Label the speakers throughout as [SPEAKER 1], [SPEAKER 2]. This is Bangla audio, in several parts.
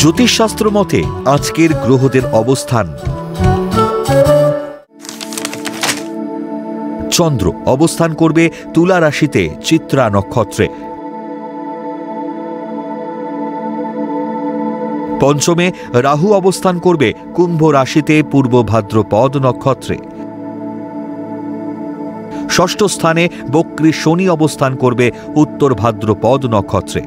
[SPEAKER 1] জ্যোতিষশাস্ত্র মতে আজকের গ্রহদের অবস্থান। চন্দ্র অবস্থান করবে তুলা রাশিতে চিত্রা নক্ষত্রে। পঞ্চমে রাহু অবস্থান করবে কুম্ভ রাশিতে পূর্ব ভাদ্রপদ নক্ষত্রে। ষষ্ঠ স্থানে বক্রী শনি অবস্থান করবে উত্তর ভাদ্রপদ নক্ষত্রে।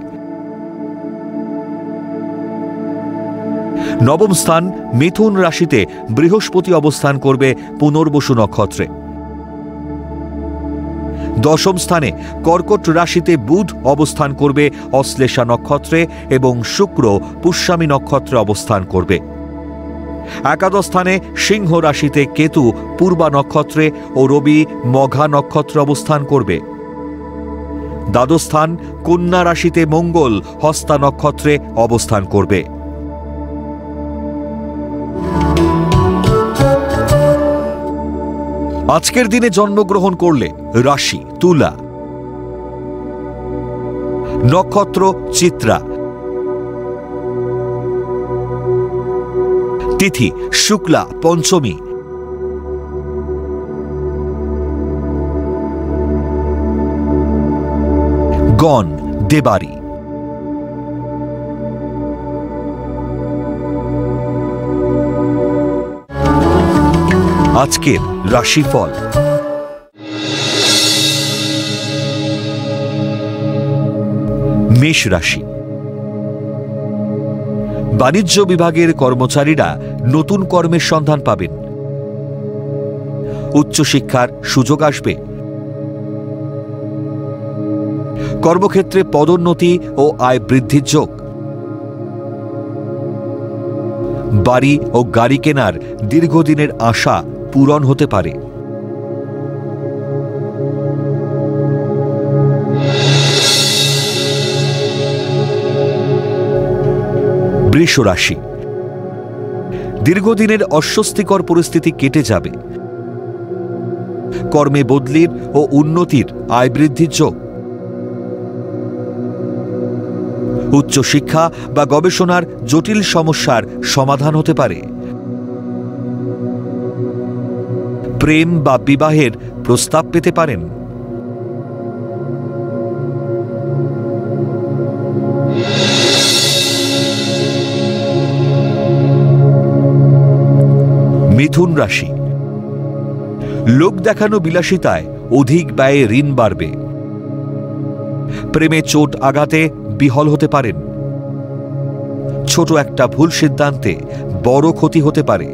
[SPEAKER 1] নবম স্থান মিথুন রাশিতে বৃহস্পতি অবস্থান করবে পুনর্বসু নক্ষত্রে। দশম স্থানে কর্কট রাশিতে বুধ অবস্থান করবে অশ্লেষা নক্ষত্রে এবং শুক্র পুষ্যামী নক্ষত্রে অবস্থান করবে। একাদশ স্থানে সিংহ রাশিতে কেতু পূর্বা নক্ষত্রে ও রবি মঘা নক্ষত্রে অবস্থান করবে। দ্বাদশ স্থান কন্যা রাশিতে মঙ্গল হস্তা নক্ষত্রে অবস্থান করবে। আজকের দিনে জন্মগ্রহণ করলে রাশি তুলা, নক্ষত্র চিত্রা, তিথি শুক্লা পঞ্চমী, গণ দেবারি। আজকের রাশিফল। মেষ রাশি। বাণিজ্য বিভাগের কর্মচারীরা নতুন কর্মের সন্ধান পাবেন। উচ্চশিক্ষার সুযোগ আসবে। কর্মক্ষেত্রে পদোন্নতি ও আয় বৃদ্ধির যোগ। বাড়ি ও গাড়ি কেনার দীর্ঘদিনের আশা পূরণ হতে পারে। বৃষ রাশি। দীর্ঘদিনের অস্বস্তিকর পরিস্থিতি কেটে যাবে। কর্মে বদলির ও উন্নতির আয় বৃদ্ধির যোগ। উচ্চশিক্ষা বা গবেষণার জটিল সমস্যার সমাধান হতে পারে। প্রেম বা বিবাহের প্রস্তাব পেতে পারেন। মিথুন রাশি। লোক দেখানো বিলাসিতায় অধিক ব্যয়ে ঋণ বাড়বে। প্রেমে চোট আঘাতে বিহল হতে পারেন। ছোট একটা ভুল সিদ্ধান্তে বড় ক্ষতি হতে পারে।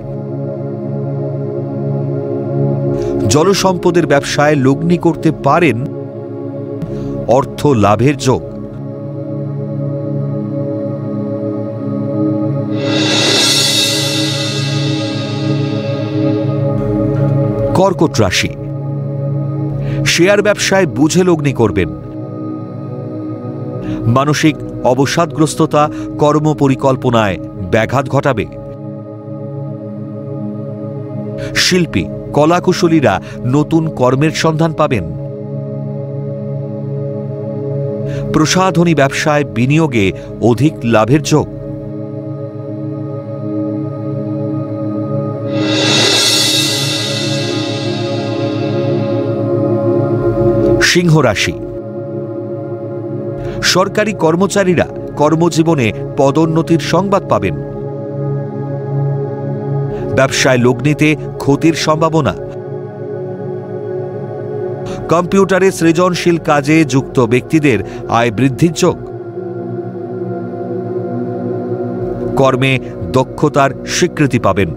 [SPEAKER 1] জলসম্পদের ব্যবসায় লগ্নি করতে পারেন। অর্থ লাভের যোগ। কর্কট রাশি। শেয়ার ব্যবসায় বুঝে লগ্নি করবেন। মানসিক অবসাদগ্রস্ততা কর্মপরিকল্পনায় ব্যাঘাত ঘটাবে। শিল্পী কলাকুশলীরা নতুন কর্মের সন্ধান পাবেন। প্রসাধনী ব্যবসায় বিনিয়োগে অধিক লাভের যোগ। সিংহ রাশি। সরকারি কর্মচারীরা কর্মজীবনে পদোন্নতির সংবাদ পাবেন। ব্যবসায় লগ্নিতে ক্ষতির সম্ভাবনা। কম্পিউটারে সৃজনশীল কাজে যুক্ত ব্যক্তিদের আয় বৃদ্ধির যোগ। কর্মে দক্ষতার স্বীকৃতি পাবেন।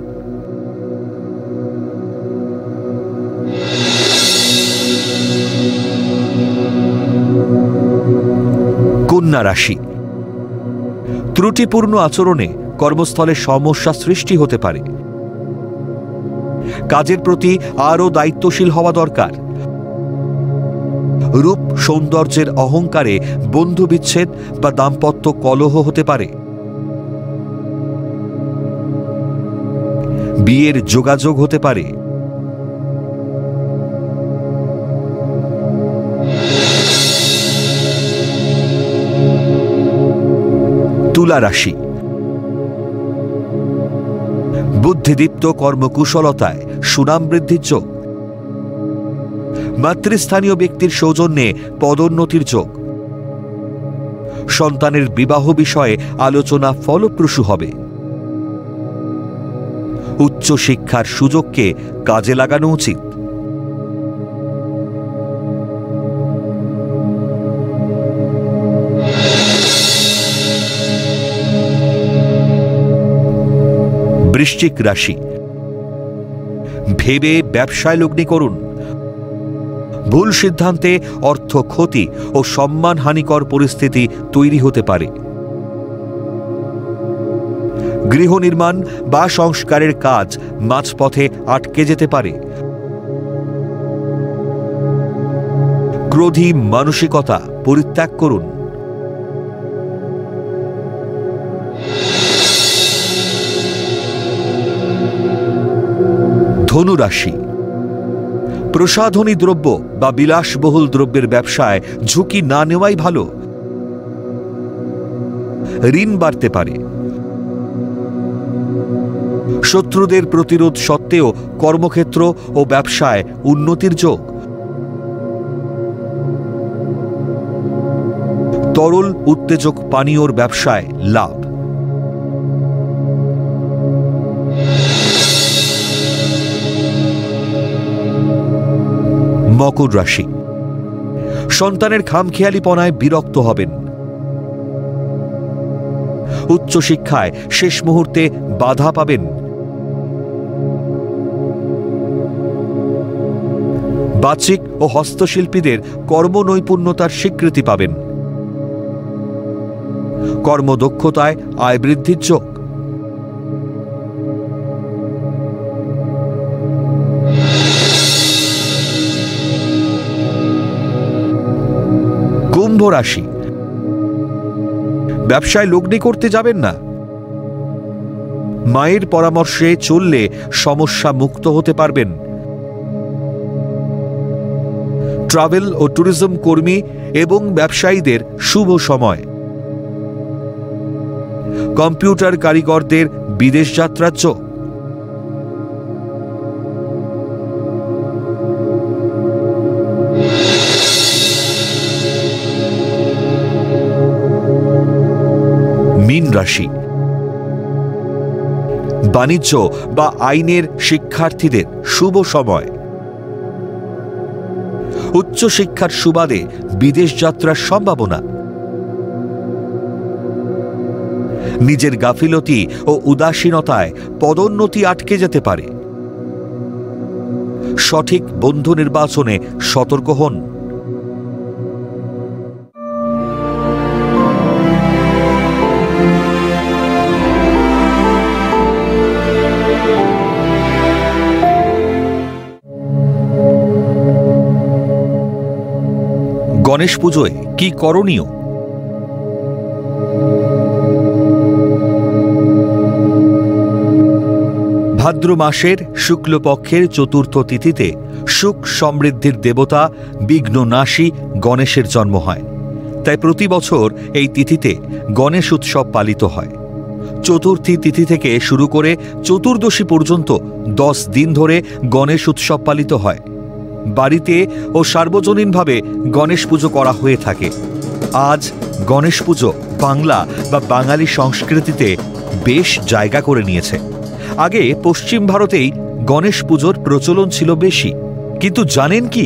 [SPEAKER 1] কন্যা রাশি। ত্রুটিপূর্ণ আচরণে কর্মস্থলে সমস্যা সৃষ্টি হতে পারে। কাজের প্রতি আরও দায়িত্বশীল হওয়া দরকার। রূপ সৌন্দর্যের অহংকারে বন্ধু বিচ্ছেদ বা দাম্পত্য কলহ হতে পারে। বিয়ের যোগাযোগ হতে পারে। তুলা রাশি। বুদ্ধিদীপ্ত কর্মকুশলতায় সুনাম বৃদ্ধির যোগ, মাতৃস্থানীয় ব্যক্তির সৌজন্যে পদোন্নতির যোগ, সন্তানের বিবাহ বিষয়ে আলোচনা ফলপ্রসূ হবে। উচ্চশিক্ষার সুযোগকে কাজে লাগানো উচিত। বৃশ্চিক রাশি, ভেবে ব্যবসায় লগ্নি করুন। ভুল সিদ্ধান্তে অর্থ ক্ষতি ও সম্মানহানিকর পরিস্থিতি তৈরি হতে পারে। গৃহ নির্মাণ বা সংস্কারের কাজ মাঝপথে আটকে যেতে পারে। ক্রোধী মানসিকতা পরিত্যাগ করুন। ধনু রাশি, প্রসাধনী দ্রব্য বা বিলাসবহুল দ্রব্যের ব্যবসায় ঝুঁকি না নেওয়াই ভালো। ঋণ বাড়তে পারে। শত্রুদের প্রতিরোধ সত্ত্বেও কর্মক্ষেত্র ও ব্যবসায় উন্নতির যোগ। তরল উত্তেজক পানীয়র ব্যবসায় লাভ। মকর রাশি, সন্তানের খামখেয়ালিপনায় বিরক্ত হবেন। উচ্চশিক্ষায় শেষ মুহূর্তে বাধা পাবেন। বাচিক ও হস্তশিল্পীদের কর্মনৈপুণ্যতার স্বীকৃতি পাবেন। কর্মদক্ষতায় আয় বৃদ্ধির যোগ। কুম্ভ রাশি, ব্যবসায় লগ্নি করতে যাবেন না। মায়ের পরামর্শে চললে সমস্যা মুক্ত হতে পারবেন। ট্রাভেল ও ট্যুরিজম কর্মী এবং ব্যবসায়ীদের শুভ সময়। কম্পিউটার কারিগরদের বিদেশ যাত্রার যোগ। মীন রাশি, বাণিজ্য বা আইনের শিক্ষার্থীদের শুভ সময়। উচ্চশিক্ষার সুবাদে বিদেশ যাত্রার সম্ভাবনা। নিজের গাফিলতি ও উদাসীনতায় পদোন্নতি আটকে যেতে পারে। সঠিক বন্ধু নির্বাচনে সতর্ক হন। গণেশ পুজোয় কি করণীয়? ভাদ্র মাসের শুক্লপক্ষের চতুর্থ তিথিতে সুখ সমৃদ্ধির দেবতা বিঘ্ননাশী গণেশের জন্ম হয়। তাই প্রতি বছর এই তিথিতে গণেশ উৎসব পালিত হয়। চতুর্থী তিথি থেকে শুরু করে চতুর্দশী পর্যন্ত 10 দিন ধরে গণেশ উৎসব পালিত হয়। বাড়িতে ও সার্বজনীনভাবে গণেশ পুজো করা হয়ে থাকে। আজ গণেশ পুজো বাংলা বা বাঙালি সংস্কৃতিতে বেশ জায়গা করে নিয়েছে। আগে পশ্চিম ভারতেই গণেশ পুজোর প্রচলন ছিল বেশি। কিন্তু জানেন কি,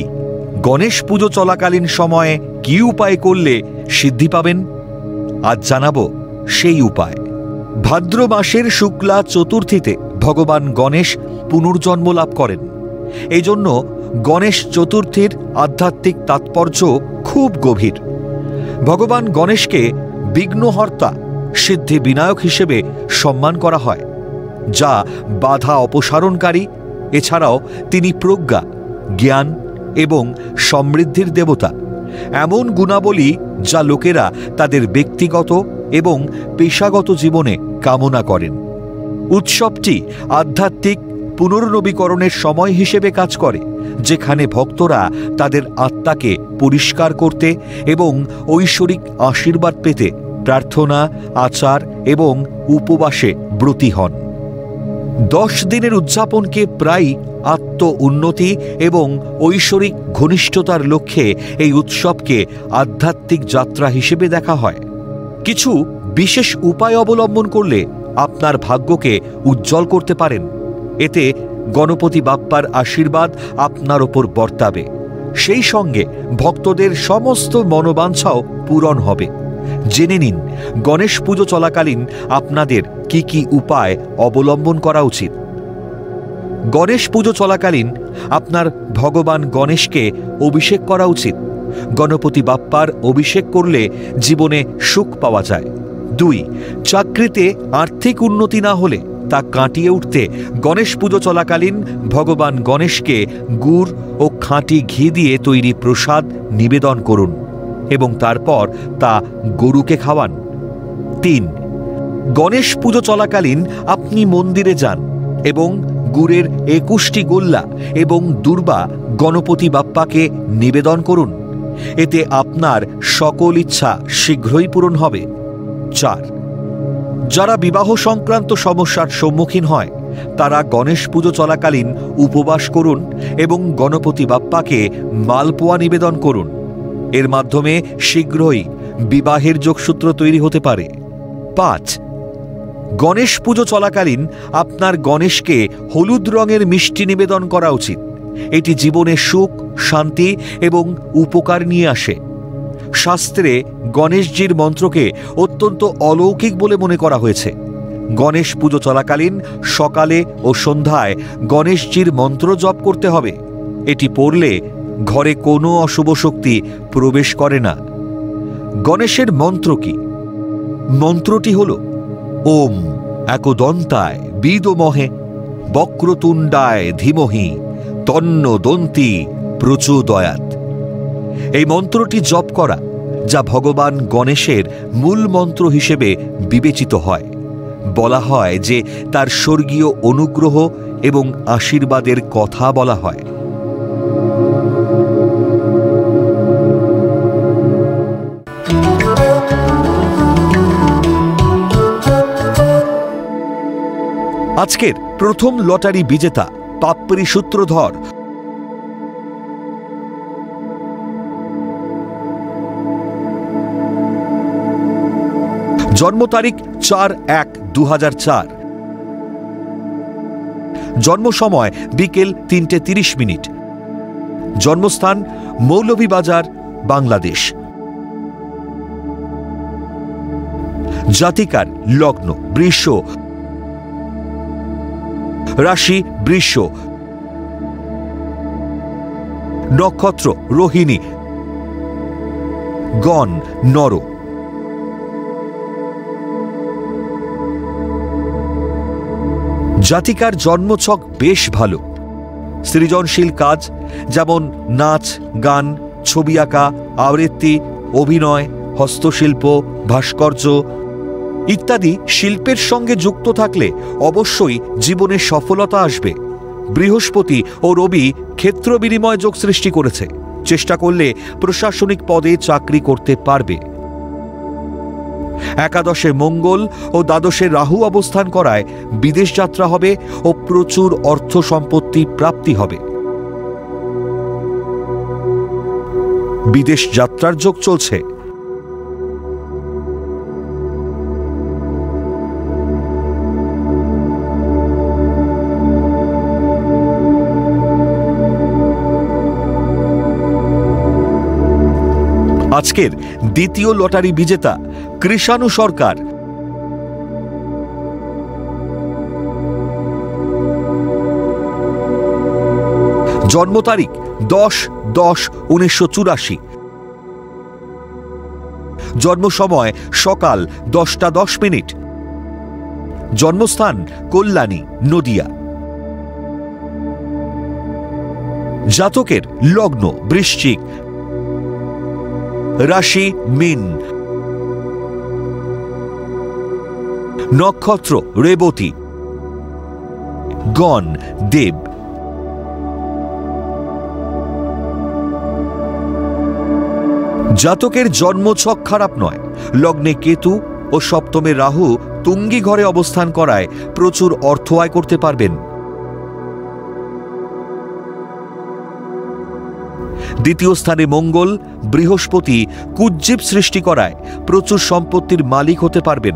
[SPEAKER 1] গণেশ পুজো চলাকালীন সময়ে কি উপায় করলে সিদ্ধি পাবেন? আজ জানাবো সেই উপায়। ভাদ্র মাসের শুক্লা চতুর্থীতে ভগবান গণেশ পুনর্জন্ম লাভ করেন। এই জন্য গণেশ চতুর্থীর আধ্যাত্মিক তাৎপর্য খুব গভীর। ভগবান গণেশকে বিঘ্নহর্তা, সিদ্ধি বিনায়ক হিসেবে সম্মান করা হয়, যা বাধা অপসারণকারী। এছাড়াও তিনি প্রজ্ঞা, জ্ঞান এবং সমৃদ্ধির দেবতা। এমন গুণাবলী যা লোকেরা তাদের ব্যক্তিগত এবং পেশাগত জীবনে কামনা করেন। উৎসবটি আধ্যাত্মিক পুনর্নবীকরণের সময় হিসেবে কাজ করে, যেখানে ভক্তরা তাদের আত্মাকে পরিষ্কার করতে এবং ঐশ্বরিক আশীর্বাদ পেতে প্রার্থনা, আচার এবং উপবাসে ব্রতী হন। 10 দিনের উদযাপনকে প্রায় আত্ম উন্নতি এবং ঐশ্বরিক ঘনিষ্ঠতার লক্ষ্যে এই উৎসবকে আধ্যাত্মিক যাত্রা হিসেবে দেখা হয়। কিছু বিশেষ উপায় অবলম্বন করলে আপনার ভাগ্যকে উজ্জ্বল করতে পারেন। এতে গণপতি বাপ্পার আশীর্বাদ আপনার ওপর বর্তাবে, সেই সঙ্গে ভক্তদের সমস্ত মনোবাঞ্ছাও পূরণ হবে। জেনে নিন গণেশ পুজো চলাকালীন আপনাদের কি কি উপায় অবলম্বন করা উচিত। গণেশ পুজো চলাকালীন আপনার ভগবান গণেশকে অভিষেক করা উচিত। গণপতি বাপ্পার অভিষেক করলে জীবনে সুখ পাওয়া যায়। 2, চাকরিতে আর্থিক উন্নতি না হলে তা কাটিয়ে উঠতে গণেশ পুজো চলাকালীন ভগবান গণেশকে গুড় ও খাঁটি ঘি দিয়ে তৈরি প্রসাদ নিবেদন করুন এবং তারপর তা গরুকে খাওয়ান। 3, গণেশ পুজো চলাকালীন আপনি মন্দিরে যান এবং গুড়ের 21টি গোল্লা এবং দুর্বা গণপতি বাপ্পাকে নিবেদন করুন। এতে আপনার সকল ইচ্ছা শীঘ্রই পূরণ হবে। 4, যারা বিবাহ সংক্রান্ত সমস্যার সম্মুখীন হয় তারা গণেশ পুজো চলাকালীন উপবাস করুন এবং গণপতি বাপ্পাকে মালপোয়া নিবেদন করুন। এর মাধ্যমে শীঘ্রই বিবাহের যোগসূত্র তৈরি হতে পারে। 5, গণেশ পুজো চলাকালীন আপনার গণেশকে হলুদ রঙের মিষ্টি নিবেদন করা উচিত। এটি জীবনে সুখ, শান্তি এবং উপকার নিয়ে আসে। শাস্ত্রে গণেশজির মন্ত্রকে অত্যন্ত অলৌকিক বলে মনে করা হয়েছে। গণেশ পুজো চলাকালীন সকালে ও সন্ধ্যায় গণেশজির মন্ত্র জপ করতে হবে। এটি পড়লে ঘরে কোনো অশুভ শক্তি প্রবেশ করে না। গণেশের মন্ত্র কি? মন্ত্রটি হল ওম একদন্তায় বিদমহে বক্রতুণ্ডায় ধীমহি তন্ন দন্তি প্রচোদয়াৎ। এই মন্ত্রটি জপ করা, যা ভগবান গণেশের মূল মন্ত্র হিসেবে বিবেচিত হয়। বলা হয় যে তার স্বর্গীয় অনুগ্রহ এবং আশীর্বাদের কথা বলা হয়। আজকের প্রথম লটারি বিজেতা পাপ্পরি সূত্রধর জন্ম তারিখ 4/1/2004, জন্ম সময় বিকেল 3:30, জন্মস্থান মৌলভীবাজার, বাংলাদেশ। জাতিকার লগ্ন বৃষ, রাশি বৃষ, নক্ষত্র রোহিণী, গণ নর। জাতিকার জন্মছক বেশ ভালো। সৃজনশীল কাজ যেমন নাচ, গান, ছবি আঁকা, আবৃত্তি, অভিনয়, হস্তশিল্প, ভাস্কর্য ইত্যাদি শিল্পের সঙ্গে যুক্ত থাকলে অবশ্যই জীবনে সফলতা আসবে। বৃহস্পতি ও রবি ক্ষেত্র বিনিময় যোগ সৃষ্টি করেছে। চেষ্টা করলে প্রশাসনিক পদে চাকরি করতে পারবে। একাদশে মঙ্গল ও দ্বাদশে রাহু অবস্থান করায় বিদেশ যাত্রা হবে ও প্রচুর অর্থ সম্পত্তি প্রাপ্তি হবে। বিদেশ যাত্রার যোগ চলছে। আজকের দ্বিতীয় লটারি বিজেতা কৃষাণু সরকার। জন্ম তারিখ 10/10/1984, জন্ম সময় সকাল 10:10, জন্মস্থান কল্যাণী, নদিয়া। জাতকের লগ্ন বৃশ্চিক, রাশি মীন, নক্ষত্র রেবতী, গণ দেব। জাতকের জন্মছক খারাপ নয়। লগ্নে কেতু ও সপ্তমে রাহু তুঙ্গি ঘরে অবস্থান করায় প্রচুর অর্থ আয় করতে পারবেন। দ্বিতীয় স্থানে মঙ্গল, বৃহস্পতি কুজ্জীব সৃষ্টি করায় প্রচুর সম্পত্তির মালিক হতে পারবেন।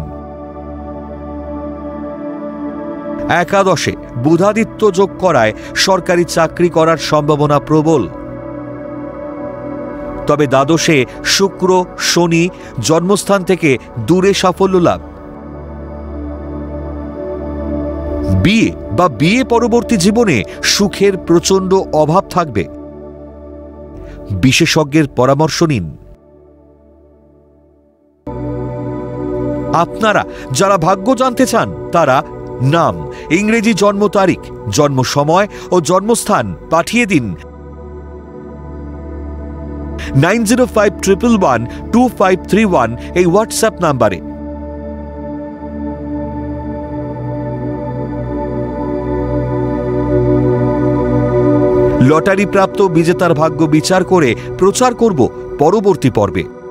[SPEAKER 1] একাদশে বুধাদিত্য যোগ করায় সরকারি চাকরি করার সম্ভাবনা প্রবল। তবে দ্বাদশে শুক্র, শনি জন্মস্থান থেকে দূরে সাফল্য লাভ। বিয়ে বা বিয়ে পরবর্তী জীবনে সুখের প্রচণ্ড অভাব থাকবে। বিশেষজ্ঞের পরামর্শ নিন। আপনারা যারা ভাগ্য জানতে চান তারা নাম, ইংরেজি জন্ম তারিখ, জন্ম সময় ও জন্মস্থান পাঠিয়ে দিন 9051112531 এই হোয়াটসঅ্যাপ নাম্বারে। লটারি প্রাপ্ত বিজেতার ভাগ্য বিচার করে প্রচার করব পরবর্তী পর্বে।